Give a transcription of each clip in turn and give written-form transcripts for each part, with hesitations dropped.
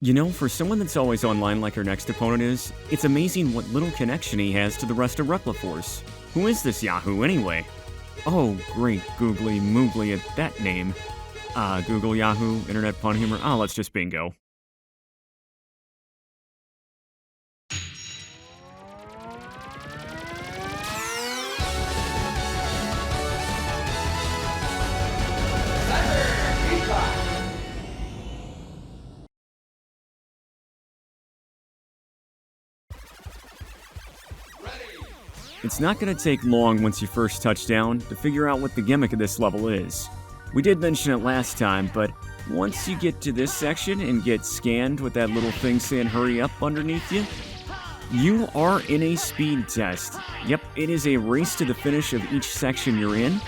You know, for someone that's always online like our next opponent is, it's amazing what little connection he has to the rest of Repliforce. Who is this Yahoo anyway? Oh, great googly moogly at that name. Google, Yahoo, Internet Pun Humor, let's just bingo. It's not going to take long once you first touch down to figure out what the gimmick of this level is. We did mention it last time, but once you get to this section and get scanned with that little thing saying hurry up underneath you, you are in a speed test. Yep, it is a race to the finish of each section you're in.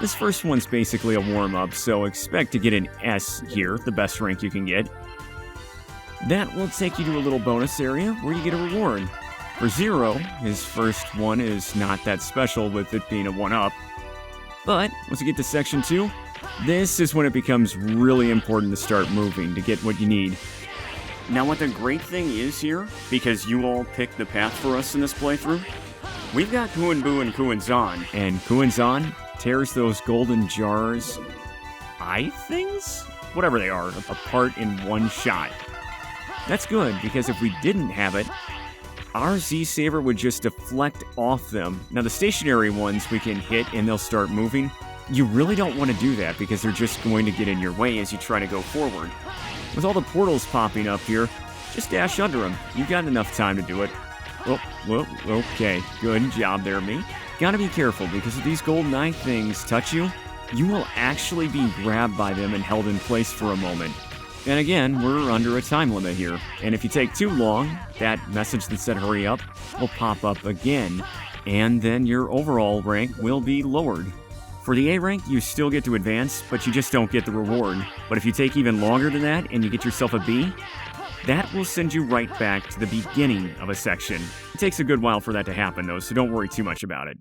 This first one's basically a warm-up, so expect to get an S here, the best rank you can get. That will take you to a little bonus area where you get a reward. For Zero, his first one is not that special with it being a 1-up. But once you get to Section 2, this is when it becomes really important to start moving to get what you need. Now what the great thing is here, because you all picked the path for us in this playthrough, we've got Kuenbu and Kuenzan, and Kuenzan tears those golden jars, eye things? Whatever they are, apart in one shot. That's good, because if we didn't have it, our Z-Saber would just deflect off them. Now the stationary ones we can hit and they'll start moving. You really don't want to do that because they're just going to get in your way as you try to go forward. With all the portals popping up here, just dash under them. You've got enough time to do it. Oh, well, okay. Good job there, me. Gotta be careful because if these golden eye things touch you, you will actually be grabbed by them and held in place for a moment. And again, we're under a time limit here, and if you take too long, that message that said hurry up will pop up again, and then your overall rank will be lowered. For the A rank, you still get to advance, but you just don't get the reward. But if you take even longer than that and you get yourself a B, that will send you right back to the beginning of a section. It takes a good while for that to happen though, so don't worry too much about it.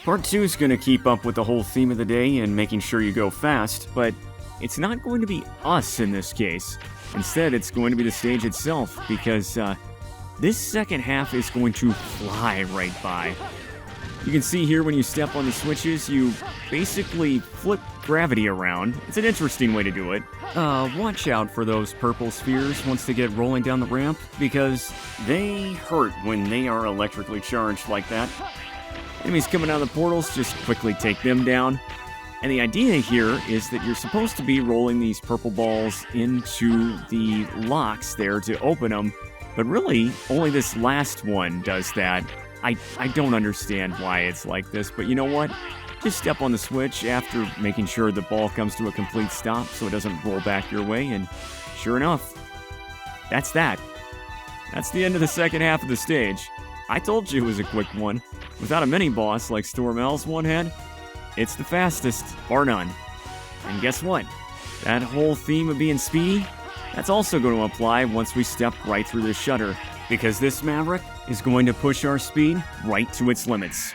Part 2 is going to keep up with the whole theme of the day and making sure you go fast, but it's not going to be us in this case. Instead, it's going to be the stage itself, because this second half is going to fly right by. You can see here when you step on the switches, you basically flip gravity around. It's an interesting way to do it. Watch out for those purple spheres once they get rolling down the ramp, because they hurt when they are electrically charged like that. Enemies coming out of the portals, just quickly take them down. And the idea here is that you're supposed to be rolling these purple balls into the locks there to open them, but really, only this last one does that. I don't understand why it's like this, but you know what? Just step on the switch after making sure the ball comes to a complete stop so it doesn't roll back your way, and sure enough, that's that. That's the end of the second half of the stage. I told you it was a quick one. Without a mini-boss like Stormel's one had, it's the fastest, bar none. And guess what? That whole theme of being speedy, that's also going to apply once we step right through this shutter, because this Maverick is going to push our speed right to its limits.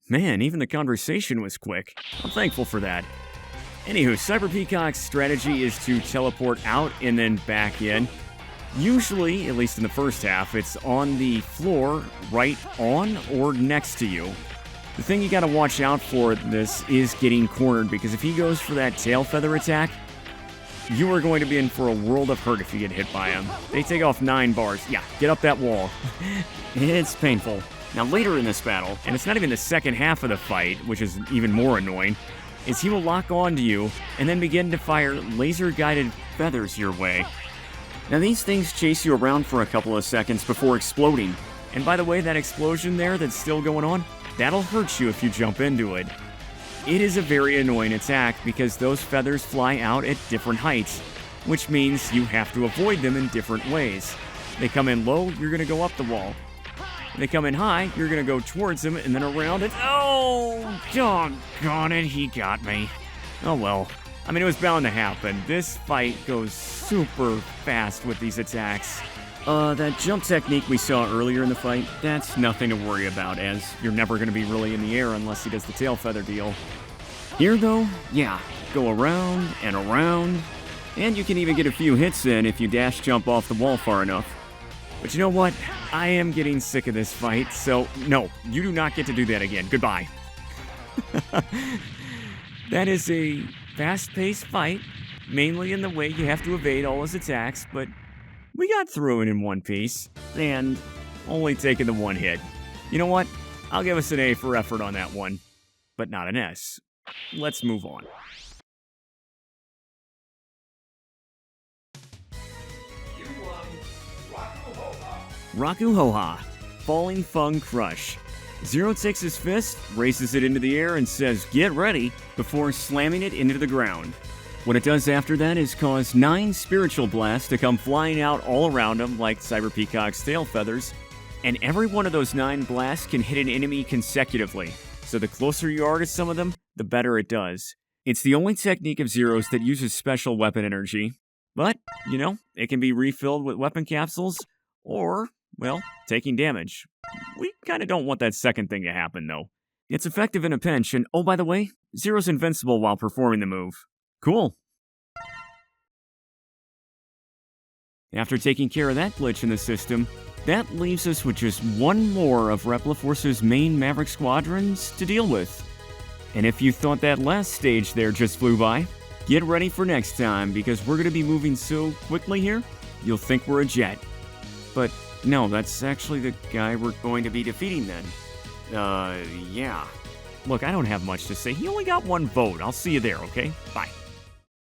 Man, even the conversation was quick. I'm thankful for that. Anywho, Cyber Peacock's strategy is to teleport out and then back in. Usually, at least in the first half, it's on the floor right on or next to you. The thing you gotta watch out for this is getting cornered, because if he goes for that tail feather attack, you are going to be in for a world of hurt if you get hit by him. They take off 9 bars. Yeah, get up that wall. It's painful. Now later in this battle, and it's not even the second half of the fight, which is even more annoying, is he will lock onto you and then begin to fire laser-guided feathers your way. Now these things chase you around for a couple of seconds before exploding. And by the way, that explosion there that's still going on, that'll hurt you if you jump into it. It is a very annoying attack because those feathers fly out at different heights, which means you have to avoid them in different ways. They come in low, you're going to go up the wall. They come in high, you're going to go towards them and then around it. Oh, doggone it, he got me. Oh well. I mean, it was bound to happen. This fight goes super fast with these attacks. That jump technique we saw earlier in the fight, that's nothing to worry about, as you're never going to be really in the air unless he does the tail feather deal. Here, though, yeah, go around and around, and you can even get a few hits in if you dash jump off the wall far enough. But you know what? I am getting sick of this fight, so no, you do not get to do that again. Goodbye. That is a fast-paced fight, mainly in the way you have to evade all his attacks, but we got through it in one piece, and only taking the one hit. You know what? I'll give us an A for effort on that one, but not an S. Let's move on. Rakuhouha, Falling Fung Crush. Zero takes his fist, raises it into the air, and says, "Get ready," before slamming it into the ground. What it does after that is cause 9 spiritual blasts to come flying out all around him like Cyber Peacock's tail feathers, and every one of those 9 blasts can hit an enemy consecutively, so the closer you are to some of them, the better it does. It's the only technique of Zero's that uses special weapon energy, but, you know, it can be refilled with weapon capsules, or, well, taking damage. We kinda don't want that second thing to happen, though. It's effective in a pinch, and oh, by the way, Zero's invincible while performing the move. Cool. After taking care of that glitch in the system, that leaves us with just one more of Repliforce's main Maverick squadrons to deal with. And if you thought that last stage there just flew by, get ready for next time, because we're going to be moving so quickly here, you'll think we're a jet. But no, that's actually the guy we're going to be defeating then. Yeah. Look, I don't have much to say. He only got one vote. I'll see you there, okay? Bye.